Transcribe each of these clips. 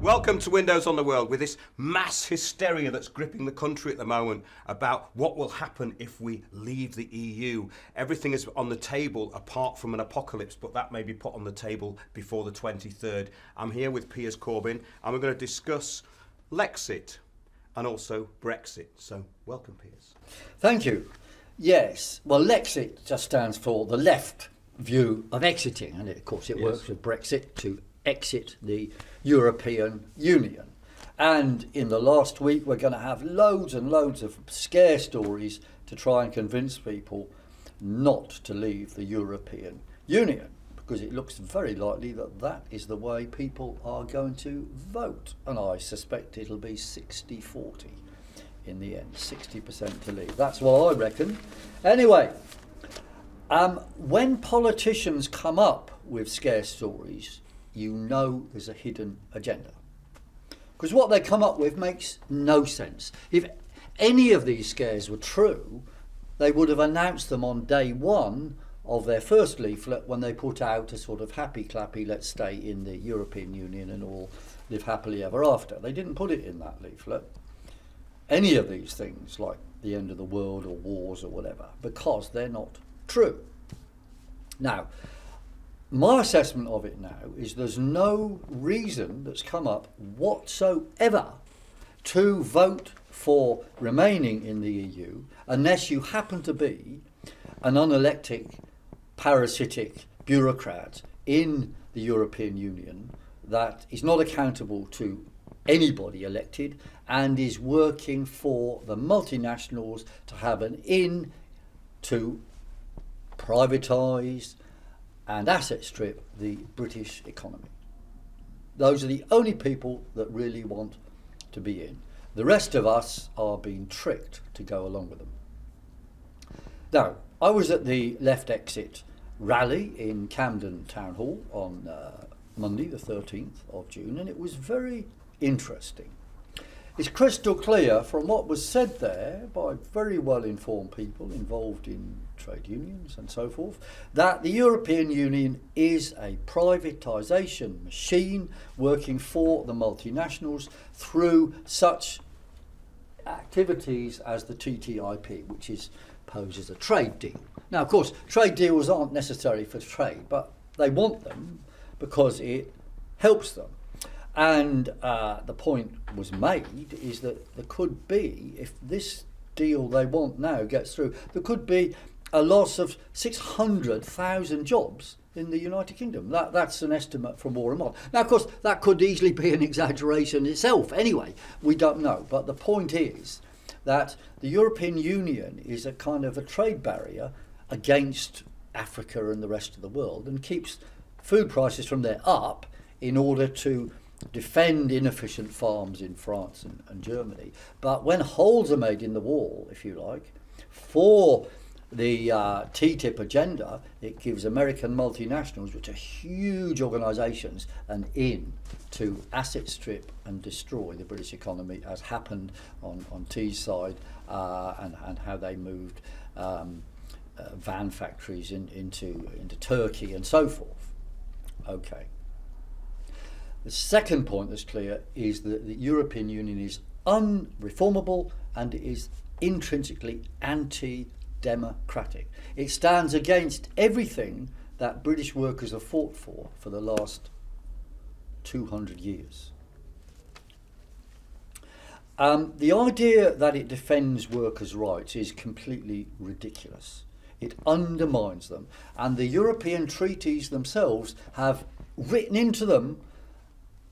Welcome to Windows on the World. With this mass hysteria that's gripping the country at the moment about what will happen if we leave the EU. Everything is on the table apart from an apocalypse, but that may be put on the table before the 23rd. I'm here with Piers Corbyn and we're going to discuss Lexit and also Brexit. So welcome, Piers. Thank you. Yes, well, Lexit just stands for the left view of exiting, and of course it works with Brexit to exit the European Union. And in the last week we're going to have loads and loads of scare stories to try and convince people not to leave the European Union, because it looks very likely that that is the way people are going to vote, and I suspect it'll be 60-40 in the end, 60% to leave. That's what I reckon. Anyway, when politicians come up with scare stories, you know there's a hidden agenda. Because what they come up with makes no sense. If any of these scares were true, they would have announced them on day one of their first leaflet when they put out a sort of happy clappy, let's stay in the European Union and all live happily ever after. They didn't put it in that leaflet, any of these things like the end of the world or wars or whatever, because they're not true. Now, my assessment of it now is there's no reason that's come up whatsoever to vote for remaining in the EU unless you happen to be an unelected, parasitic bureaucrat in the European Union that is not accountable to anybody elected and is working for the multinationals to have an in to privatise and asset strip the British economy. Those are the only people that really want to be in. The rest of us are being tricked to go along with them. Now, I was at the Left Exit rally in Camden Town Hall on Monday the 13th of June, and it was very interesting. It's crystal clear from what was said there by very well informed people involved in trade unions and so forth, that the European Union is a privatisation machine working for the multinationals through such activities as the TTIP, which is posed as a trade deal. Now, of course, trade deals aren't necessary for trade, but they want them because it helps them. And the point was made is that there could be, if this deal they want now gets through, there could be a loss of 600,000 jobs in the United Kingdom. That's an estimate from War and Mod. Now, of course, that could easily be an exaggeration itself. Anyway, we don't know. But the point is that the European Union is a kind of a trade barrier against Africa and the rest of the world and keeps food prices from there up in order to defend inefficient farms in France and Germany. But when holes are made in the wall, if you like, for the TTIP agenda, it gives American multinationals, which are huge organisations, an in to asset strip and destroy the British economy, as happened on T's side, and how they moved van factories into Turkey and so forth. Okay. The second point that's clear is that the European Union is unreformable and it is intrinsically anti-democratic. It stands against everything that British workers have fought for the last 200 years. The idea that it defends workers' rights is completely ridiculous. It undermines them, and the European treaties themselves have written into them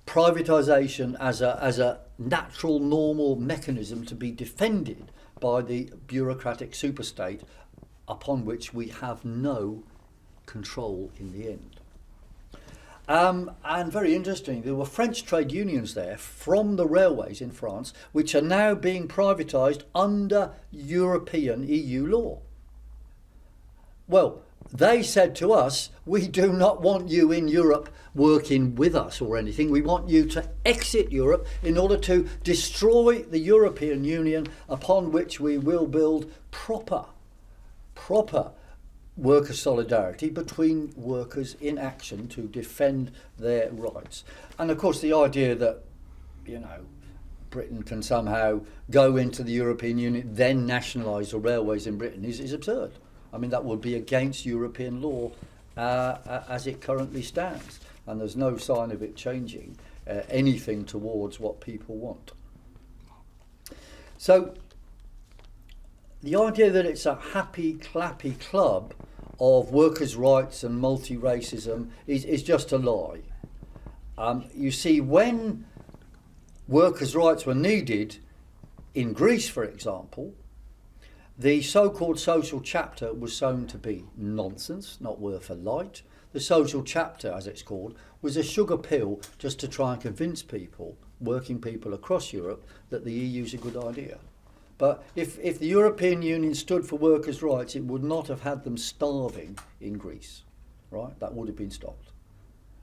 privatisation as a natural, normal mechanism to be defended by the bureaucratic superstate upon which we have no control in the end. And very interesting, there were French trade unions there from the railways in France, which are now being privatised under European EU law. Well, they said to us, we do not want you in Europe working with us or anything. We want you to exit Europe in order to destroy the European Union, upon which we will build proper worker solidarity between workers in action to defend their rights. And of course the idea that, you know, Britain can somehow go into the European Union, then nationalise the railways in Britain is absurd. I mean, that would be against European law as it currently stands. And there's no sign of it changing anything towards what people want. So the idea that it's a happy, clappy club of workers' rights and multi-racism is just a lie. You see, when workers' rights were needed in Greece, for example, the so-called social chapter was shown to be nonsense, not worth a light. The social chapter, as it's called, was a sugar pill just to try and convince people, working people across Europe, that the EU is a good idea. But if the European Union stood for workers' rights, it would not have had them starving in Greece, right? That would have been stopped.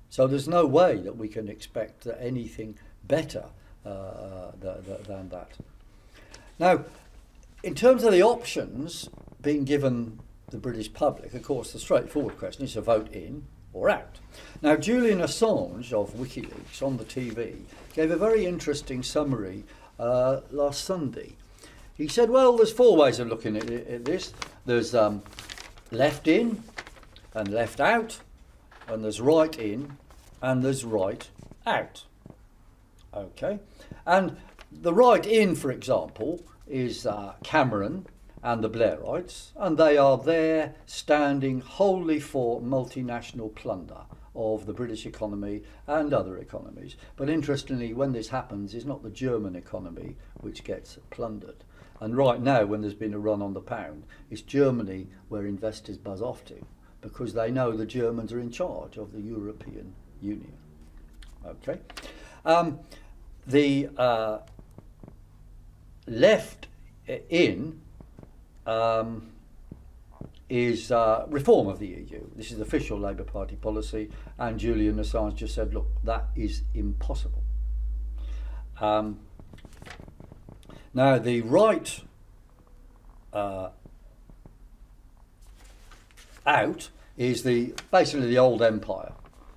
So there's no way that we can expect anything better than that. Now, in terms of the options being given the British public, of course, the straightforward question is to vote in or out. Now, Julian Assange of WikiLeaks on the TV gave a very interesting summary last Sunday. He said, well, there's four ways of looking at this. There's left in and left out, and there's right in and there's right out. Okay, and the right in, for example, is Cameron and the Blairites, and they are there standing wholly for multinational plunder of the British economy and other economies. But interestingly, when this happens, it's not the German economy which gets plundered. And right now, when there's been a run on the pound, it's Germany where investors buzz off to, because they know the Germans are in charge of the European Union. Okay. The left in is reform of the EU. This is official Labour Party policy, and Julian Assange just said, look, that is impossible. Now, the right out is basically the old empire.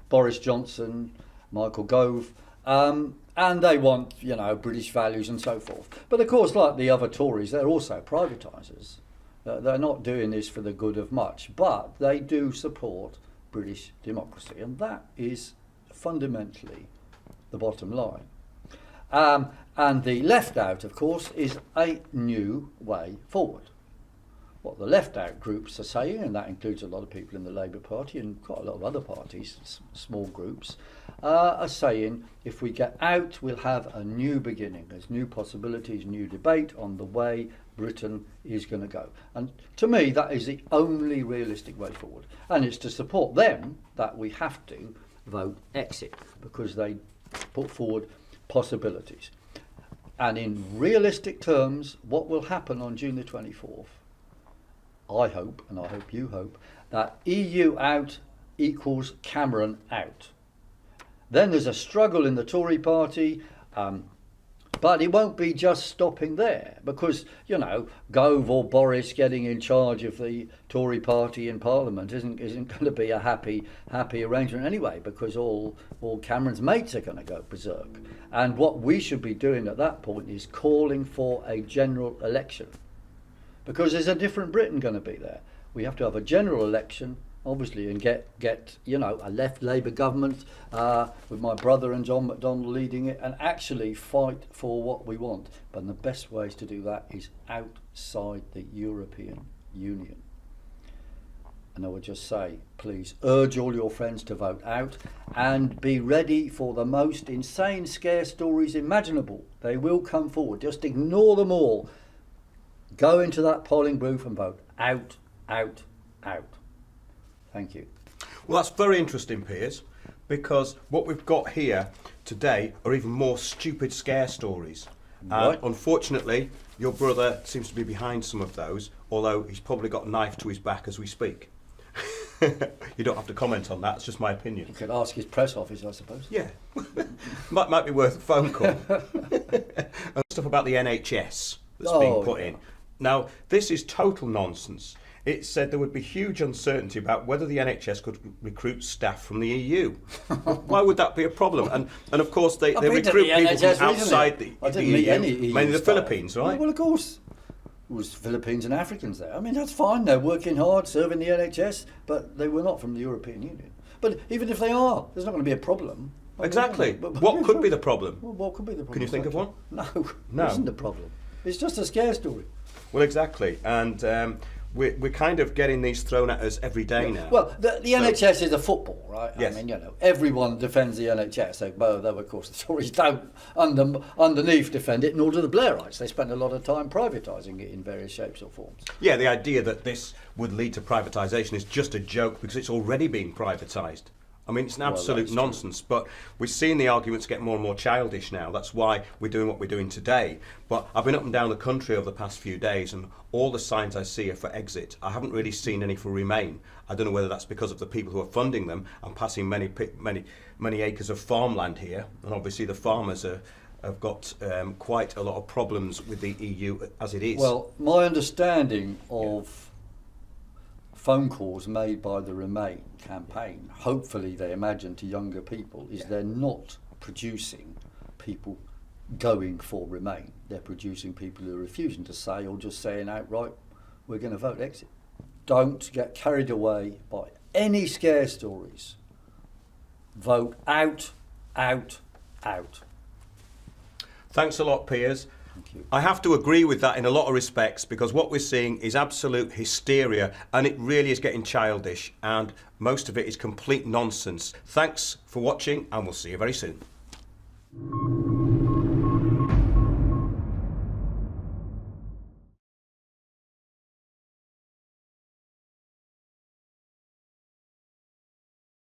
Boris Johnson, Michael Gove, and they want, you know, British values and so forth. But of course, like the other Tories, they're also privatisers. They're not doing this for the good of much, but they do support British democracy, and that is fundamentally the bottom line. And the left out, of course, is a new way forward. What the left out groups are saying, and that includes a lot of people in the Labour Party and quite a lot of other parties, small groups, are saying if we get out, we'll have a new beginning. There's new possibilities, new debate on the way Britain is going to go. And to me, that is the only realistic way forward. And it's to support them that we have to vote exit, because they put forward possibilities. And in realistic terms, what will happen on June the 24th, I hope, and I hope you hope, that EU out equals Cameron out. Then there's a struggle in the Tory party, but it won't be just stopping there, because, you know, Gove or Boris getting in charge of the Tory party in Parliament isn't going to be a happy arrangement anyway, because all Cameron's mates are going to go berserk. And what we should be doing at that point is calling for a general election, because there's a different Britain going to be there. We have to have a general election, obviously, and get you know, a left Labour government with my brother and John McDonnell leading it, and actually fight for what we want. But the best ways to do that is outside the European Union. And I would just say, please urge all your friends to vote out and be ready for the most insane scare stories imaginable. They will come forward. Just ignore them all. Go into that polling booth and vote out, out, out. Thank you. Well, that's very interesting, Piers, because what we've got here today are even more stupid scare stories. Right. Unfortunately, your brother seems to be behind some of those, although he's probably got a knife to his back as we speak. You don't have to comment on that, it's just my opinion. You could ask his press office, I suppose. Yeah, might be worth a phone call. And stuff about the NHS that's being put in. Now, this is total nonsense. it said there would be huge uncertainty about whether the NHS could recruit staff from the EU. Why would that be a problem? And of course, they been to recruit the people NHS from outside the I didn't EU, meet any EU mainly the staff. Philippines, right? Well, of course. It was Philippines and Africans there. I mean, that's fine. They're working hard, serving the NHS, but they were not from the European Union. But even if they are, there's not going to be a problem. Exactly. But What could be the problem? Well, what could be the problem? Can you think of one? No, No. it isn't a problem. It's just a scare story. Well, exactly. And we're kind of getting these thrown at us every day now. Well, the NHS is a football, right? Yes. I mean, you know, everyone defends the NHS, though of course the Tories don't underneath defend it, nor do the Blairites. They spend a lot of time privatising it in various shapes or forms. Yeah, the idea that this would lead to privatisation is just a joke because it's already being privatised. I mean, it's an absolute that's nonsense, but we're seeing the arguments get more and more childish now. That's why we're doing what we're doing today. But I've been up and down the country over the past few days, and all the signs I see are for exit. I haven't really seen any for Remain. I don't know whether that's because of the people who are funding them and passing many acres of farmland here, and obviously the farmers have got quite a lot of problems with the EU as it is. Well, my understanding of phone calls made by the Remain campaign, hopefully they imagine to younger people, is they're not producing people going for Remain. They're producing people who are refusing to say or just saying outright, we're going to vote exit. Don't get carried away by any scare stories. Vote out, out, out. Thanks a lot, Piers. Thank you. I have to agree with that in a lot of respects because what we're seeing is absolute hysteria and it really is getting childish and most of it is complete nonsense. Thanks for watching and we'll see you very soon.